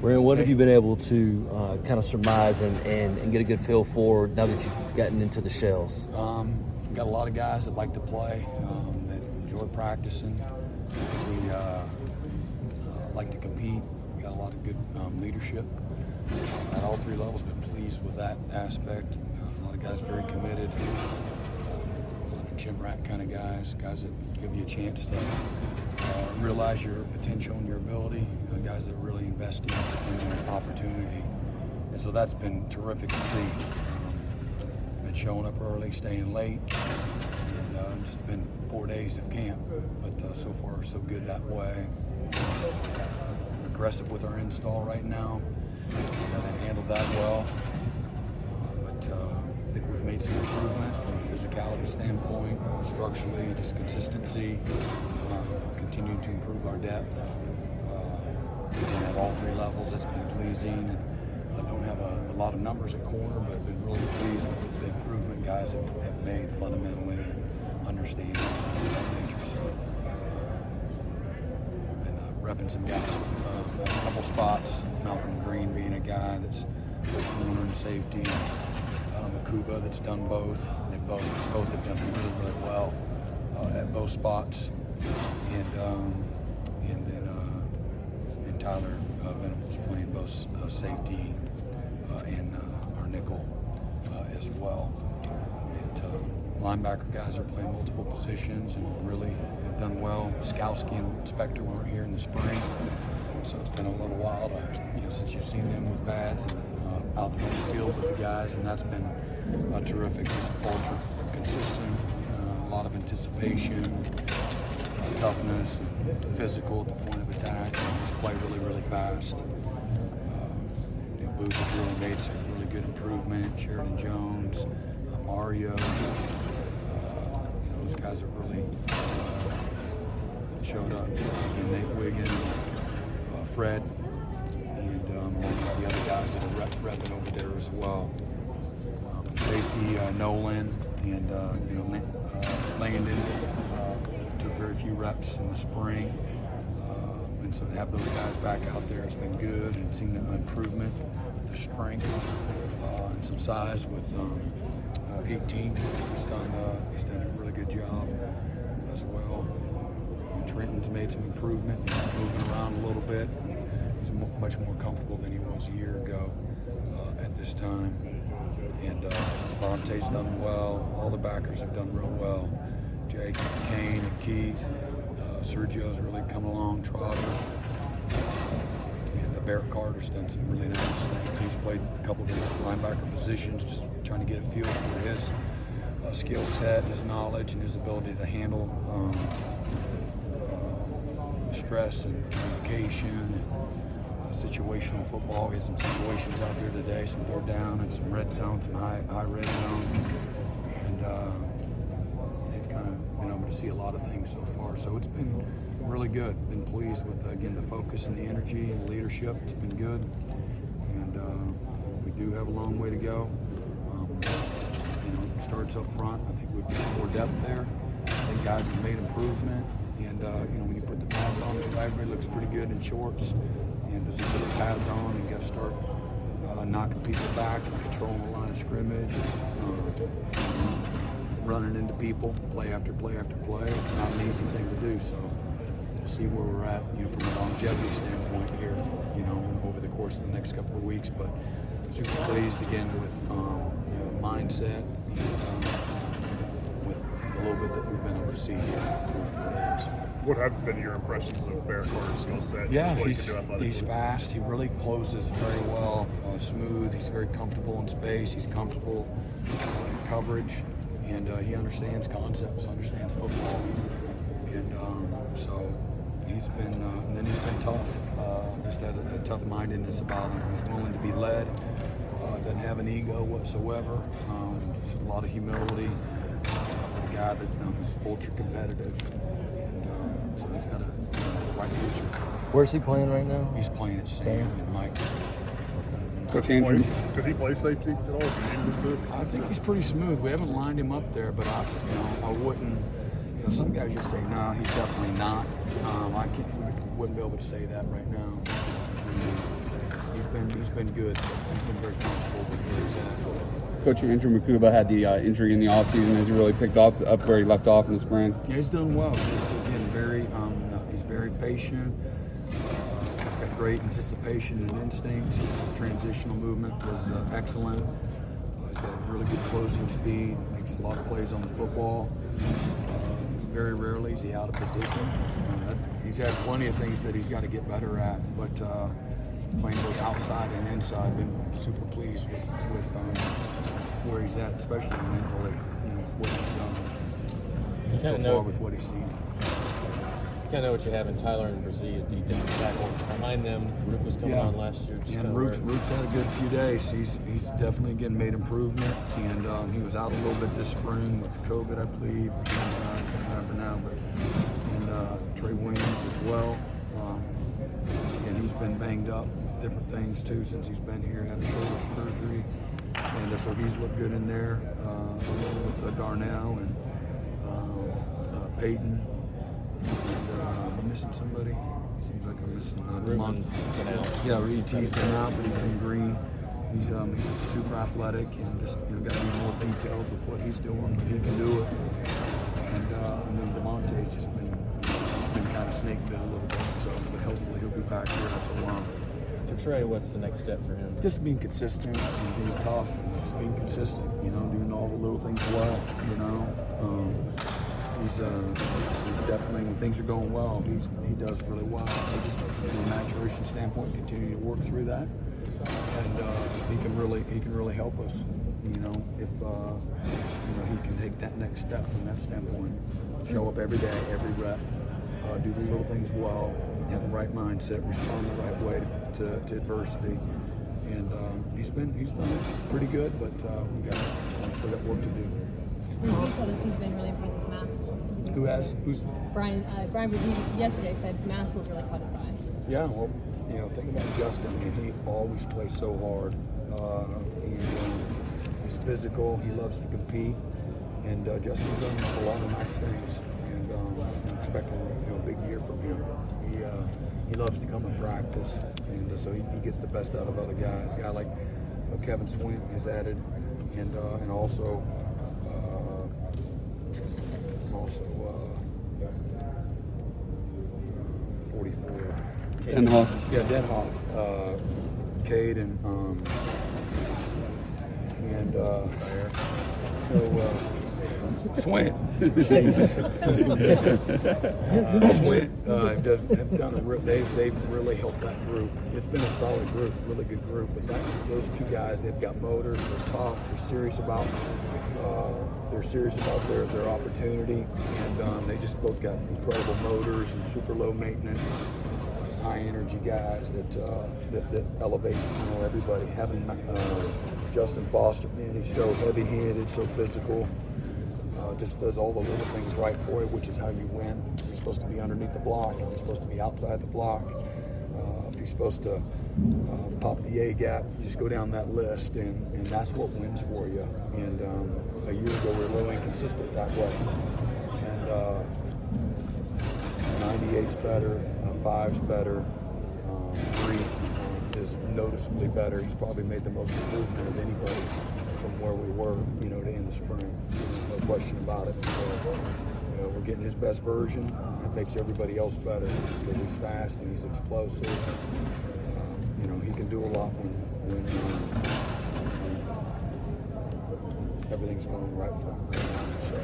Brent, what have you been able to kind of surmise and get a good feel for now that you've gotten into the shells? We've got a lot of guys that like to play, that enjoy practicing. We like to compete. We got a lot of good leadership at all three levels. Been pleased with that aspect. A lot of guys very committed. A lot of gym rat kind of guys that give you a chance to realize your potential and your ability. Guys that really invest in their opportunity. And so that's been terrific to see. Been showing up early, staying late, and just been 4 days of camp. But so far, so good that way. We're aggressive with our install right now. They've handled that well. But I think we've made some improvement from a physicality standpoint, structurally, just consistency. Continuing to improve our depth. At all three levels, that's been pleasing. And I don't have a lot of numbers at corner, but I've been really pleased with the improvement guys have made fundamentally and understanding things of that nature. So we've been repping some guys at a couple spots. Malcolm Green being a guy that's corner and safety. Mukuba that's done both. They've both have done really, really well at both spots. And then Tyler Venables playing both safety and our nickel as well. And linebacker guys are playing multiple positions and really have done well. Skowski and Spector weren't here in the spring, so it's been a little while since you've seen them with pads and out there on the field with the guys, and that's been terrific. Just ultra consistent, a lot of anticipation. Toughness and physical at the point of attack, and just play really, really fast. Booth has really made some really good improvement. Sheridan Jones, Mario, those guys have really showed up. Again, Nate Wiggins, Fred, and the other guys that are repping over there as well. Safety, Nolan, and Landon. Took very few reps in the spring, and so to have those guys back out there has been good, and seeing the improvement, the strength, and some size with 18. He's done a really good job as well. And Trenton's made some improvement, moving around a little bit. He's much more comfortable than he was a year ago at this time. And Vontae's done well. All the backers have done real well. Jake, Kane, and Keith. Sergio's really come along, Trotter. And Barrett Carter's done some really nice things. He's played a couple of different linebacker positions, just trying to get a feel for his skill set, his knowledge, and his ability to handle stress and communication and situational football. We had some situations out there today, some third down and some red zone, some high red zone. And they've kind of been able to see a lot of things so far. So it's been really good. Been pleased with, again, the focus and the energy and the leadership. It's been good. And we do have a long way to go. It starts up front. I think we've got more depth there. I think guys have made improvement. And, when you put the pads on, everybody looks pretty good in shorts. And as you put the pads on, you got to start knocking people back and controlling the line of scrimmage, running into people, play after play after play. It's not an easy thing to do. So we'll see where we're at, from a longevity standpoint here, over the course of the next couple of weeks. But super pleased again with mindset and with the little bit that we've been able to see here through 4 days. What have been your impressions of Barrett Carter's skill set? Yeah, he's fast. He really closes very well, smooth. He's very comfortable in space. He's comfortable in coverage, and he understands concepts, understands football, and so he's been. And then he's been tough. Just had a tough mindedness about him. He's willing to be led. Doesn't have an ego whatsoever. Just a lot of humility. A guy that is ultra competitive. So he's got a bright future. Where's he playing right now? He's playing at Sam and Mike. Coach Andrew, could he play safety at all? I think he's pretty smooth. We haven't lined him up there, but I wouldn't. Some guys just say, no, he's definitely not. We wouldn't be able to say that right now. been good. He's been very comfortable with where he's at. Coach Andrew Mukuba had the injury in the offseason. Has he really picked up where he left off in the spring? Yeah, he's done well. He's very patient. He's got great anticipation and instincts. His transitional movement was excellent. He's got really good closing speed. Makes a lot of plays on the football. Very rarely is he out of position. He's had plenty of things that he's got to get better at, but playing both outside and inside, been super pleased with where he's at, especially mentally. What he's so far with what he's seen. You kind of know what you have in Tyler and Bresee at defensive tackle. Remind them, Rook was coming on last year. And Rook's had a good few days. He's definitely getting made improvement, and he was out a little bit this spring with COVID, I believe. I can't remember now, but and Tré Williams as well. And he's been banged up with different things too since he's been here. Had a shoulder surgery, and so he's looked good in there with Darnell and Peyton. And I'm missing somebody. Seems like I'm missing Ruben's been out. Yeah, E.T.'s been out, but he's in green. He's super athletic and just got to be more detailed with what he's doing, but he can do it. And then DeMonte's just been kind of snake bit a little bit. So, but hopefully he'll be back here after a while. For Tré, what's the next step for him? Just being consistent and being tough and just being consistent. Doing all the little things well. He's definitely, when things are going well, he does really well. So just from a maturation standpoint, continue to work through that, and he can really help us. If he can take that next step from that standpoint, show up every day, every rep, do the little things well, have the right mindset, respond the right way to adversity, and he's done it pretty good, but we still got work to do. He told us he's been really impressed with Mascoll. Who's Bryan Bresee yesterday said Mascoll's really caught his eye. Yeah, well, think about Justin. He always plays so hard. He's physical. He loves to compete, and Justin's done a lot of nice things. And I'm expecting a big year from him. He loves to come and practice, and so he gets the best out of other guys. A guy like Kevin Swint is added, and also 44. Denhoff. Yeah, Denhoff. Cade and Swint. Swint have done they've really helped that group. It's been a solid group, really good group. But those two guys, they've got motors. They're tough. They're serious about their opportunity, and they just both got incredible motors and super low maintenance. Just high energy guys that elevate everybody. Having Justin Foster, man, he's so heavy-handed, so physical. Just does all the little things right for you, which is how you win. You're supposed to be underneath the block. You're supposed to be outside the block. If you're supposed to pop the A gap, you just go down that list, and that's what wins for you. And a year ago, we were a little inconsistent that way. And 98's better, 5's better, 3 is noticeably better. He's probably made the most improvement of anybody from where we were, to end the spring. There's no question about it. So, we're getting his best version. That makes everybody else better because he's fast and he's explosive. He can do a lot when everything's going right for him. So.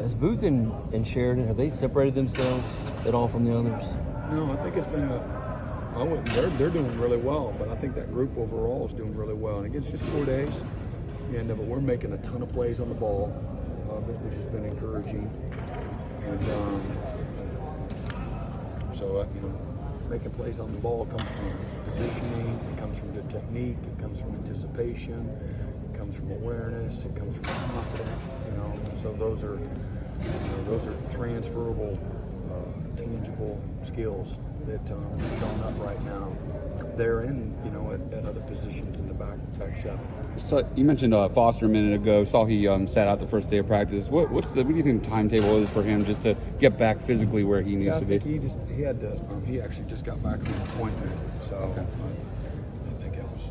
Has Booth and Sheridan, have they separated themselves at all from the others? No, I think it's been they're doing really well, but I think that group overall is doing really well. And it's just 4 days, but we're making a ton of plays on the ball, which has been encouraging. And so making plays on the ball comes from positioning, it comes from good technique, it comes from anticipation, it comes from awareness, it comes from confidence. So those are transferable, tangible skills that are showing up right now. They're in, at other positions in the back seven. So you mentioned Foster a minute ago. Saw he sat out the first day of practice. What do you think the timetable is for him just to get back physically where he needs to be? I think he actually just got back from an appointment. So okay. I think was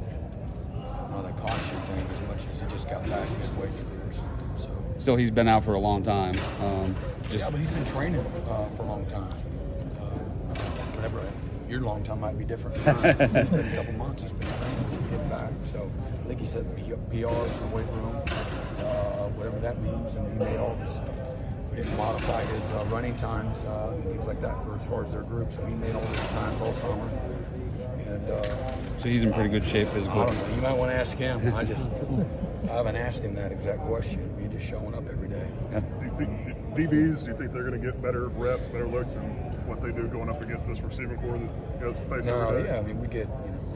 not a caution thing as much as he just got back midway through or something. So Still, he's been out for a long time. yeah, but he's been training for a long time. Whatever your long time might be different. It's been a couple months. He's been training, getting back. So I think he said PRs in the weight room, whatever that means, and he made all this. We didn't modify his running times and things like that for as far as their group. So he made all these times all summer. And so he's in pretty good shape as I well. don't know. You might want to ask him. I haven't asked him that exact question. He's just showing up every day. Yeah. Do you think DBs? Do you think they're going to get better reps, better looks, in what they do going up against this receiving core that goes face No, every day? yeah. I mean, we get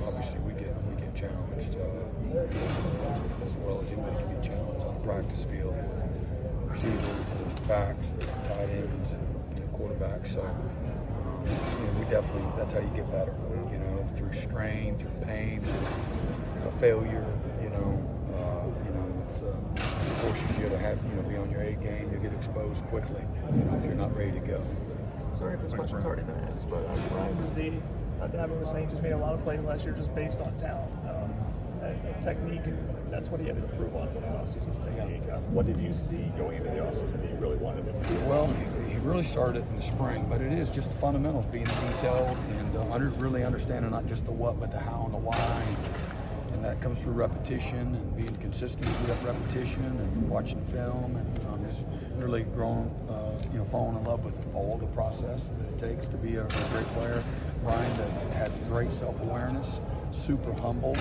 obviously we get challenged as well as anybody can be challenged on the practice field with receivers, the backs, the tight ends, and quarterbacks. So we definitely that's how you get better. Through strain, through pain, through failure. It forces you to have be on your A game. You get exposed quickly. If you're not ready to go. Sorry if this question's already been asked, but Bryan Bresee, Davin was saying, just made a lot of plays last year just based on talent, technique, and that's what he had to improve on for the offseason technique. What did you see going into the offseason that you really wanted to improve? Well, he really started in the spring, but it is just the fundamentals, being detailed and really understanding not just the what, but the how and the why. And that comes through repetition and being consistent with that repetition and watching film and just really growing, falling in love with all the process that it takes to be a great player. Bryan has great self-awareness, super humble,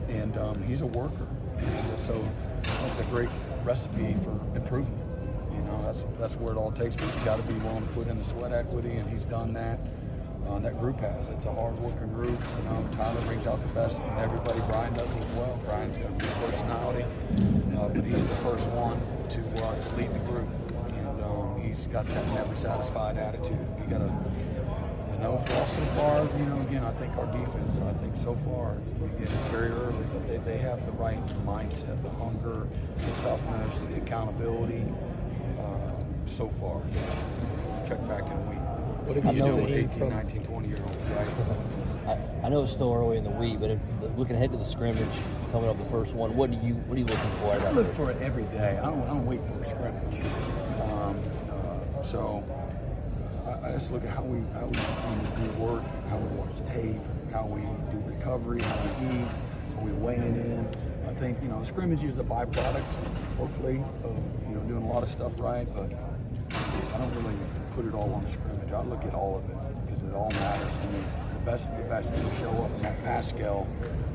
and he's a worker. And so that's a great recipe for improvement. That's where it all takes, but you got to be willing to put in the sweat equity, and he's done that. That group has. It's a hard-working group. Tyler brings out the best in everybody. Bryan does as well. Bryan's got a good personality, but he's the first one to lead the group, and he's got that never satisfied attitude. You got to for us so far. Again, I think our defense. I think so far, again, it's very early, but they have the right mindset, the hunger, the toughness, the accountability. So far, check back in a week. What have you doing with 18, 19, 20-year-olds, right? I know it's still early in the week, but looking ahead to the scrimmage coming up, the first one, what are you looking for? I look for it every day. I don't wait for a scrimmage. So I just look at how we work, how we watch tape, how we do recovery, how we eat, how we weighing in. I think scrimmage is a byproduct, hopefully, of doing a lot of stuff right, but I don't really put it all on the scrimmage. I look at all of it because it all matters to me. The best of the best that will show up in that Pascal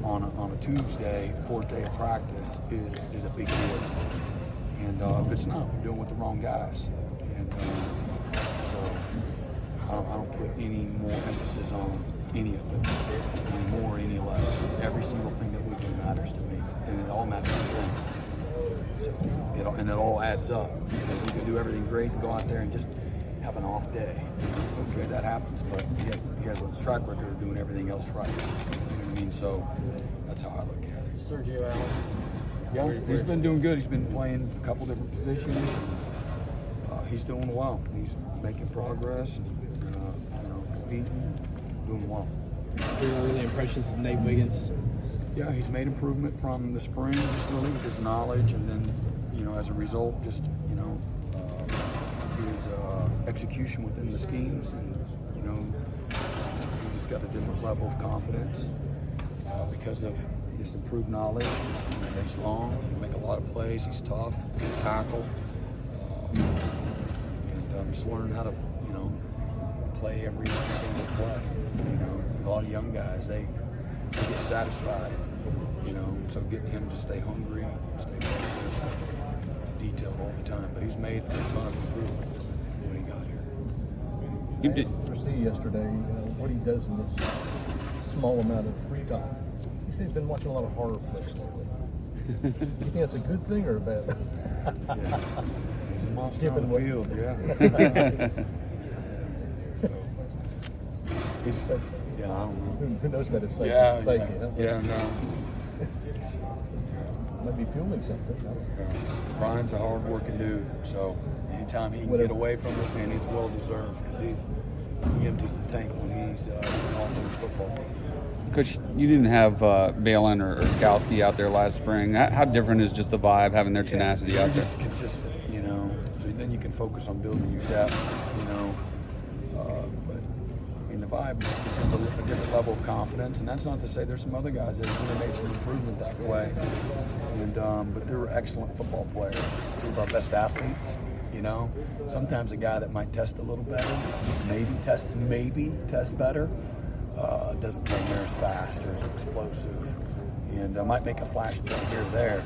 on a Tuesday, fourth day of practice is a big deal. And if it's not, we're doing it with the wrong guys. And so I don't put any more emphasis on any of it, any more, any less. Every single thing that we do matters to me, and it all matters the same. So it all adds up. You can do everything great and go out there and just have an off day. Okay, that happens, but he has a track record of doing everything else right. You know what I mean? So that's how I look at it. Sergio Allen. Yeah, he's been doing good. He's been playing a couple different positions. He's doing well. He's making progress and competing, doing well. Early impressions of Nate Wiggins. Yeah, he's made improvement from the spring, just really with his knowledge, and then as a result, just his execution within the schemes, and he's got a different level of confidence because of just improved knowledge. He's long, he can make a lot of plays. He's tough, he can tackle, and just learning how to play every single play. A lot of young guys they get satisfied. So getting him to stay hungry, stay focused, detailed all the time. But he's made a ton of improvement from when he got here. You did. Bresee yesterday, what he does in this small amount of free time. He says he's been watching a lot of horror flicks lately. Do you think that's a good thing or a bad thing? Yeah. He's a monster on the field, yeah. So, I don't know. Who knows about his safety? Yeah, no. Might be fueling something. Bryan's a hard-working dude, so anytime he can get away from it, man, it's well-deserved because he empties the tank when he's doing all things football. Coach, you didn't have Balin or Skowski out there last spring. How different is just the vibe having their tenacity out there? Just consistent, you know. So then you can focus on building your depth, you know. But I mean, the vibe is just a different level of confidence, and that's not to say there's some other guys that have really made some improvement that way. And but they were excellent football players, two of our best athletes. You know, sometimes a guy that might test a little better, maybe test better, doesn't play near as fast or as explosive, and might make a flash play here or there,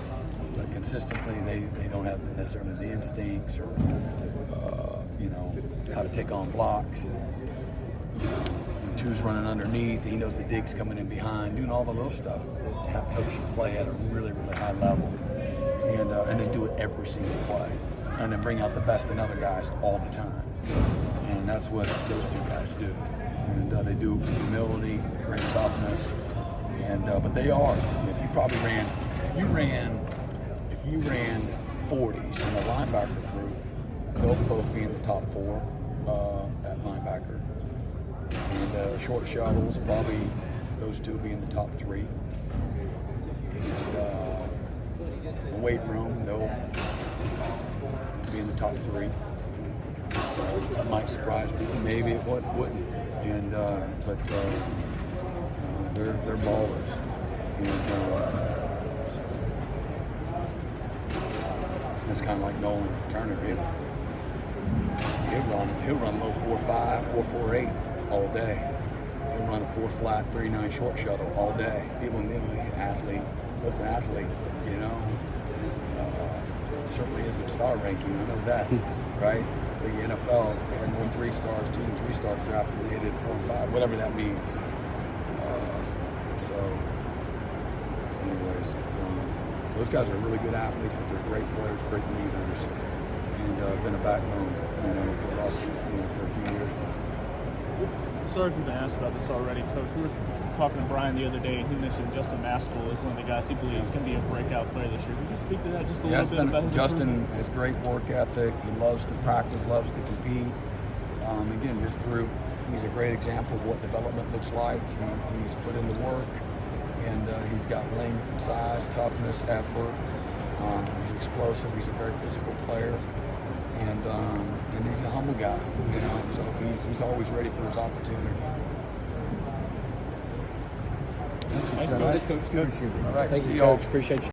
but consistently they don't have necessarily the instincts or you know, how to take on blocks. And, you know, when two's running underneath, he knows the dig's coming in behind, doing all the little stuff that helps you play at a really, really high level, and they do it every single play. And then bring out the best in other guys all the time. And that's what those two guys do. And they do it with humility, great toughness. And but they are. If you ran 40s in the linebacker group, they'll both be in the top 4 at linebacker. And short shuttles, probably those two will be in the top 3. And the weight room, they'll be in the top 3, so that might surprise people. Maybe it wouldn't. And but they're ballers, and so it's kind of like Nolan Turner. He'll run low 4.5, 4.48 all day. He'll run a 4 flat 3.9 short shuttle all day. People know he's an athlete. What's an athlete? You know. Certainly isn't star ranking, I know that, right? The NFL, they had more 3 stars, 2 and 3 stars drafted than they did 4 and 5, whatever that means. So, anyways, those guys are really good athletes, but they're great players, great leaders, and been a backbone, you know, for us, you know, for a few years now. Sorry if you've been asked about this already, Coach. We were talking to Brian the other day, and he mentioned Justin Mascoll is one of the guys he believes can be a breakout player this year. Could you speak to that just a little bit about his Justin has great work ethic. He loves to practice, loves to compete. Again, just he's a great example of what development looks like. He's put in the work, and he's got length and size, toughness, effort. He's explosive. He's a very physical player. And he's a humble guy, you know, so he's always ready for his opportunity. Nice, All right, Coach. Good. All right, Thank see you, y'all. Coach. Appreciate you.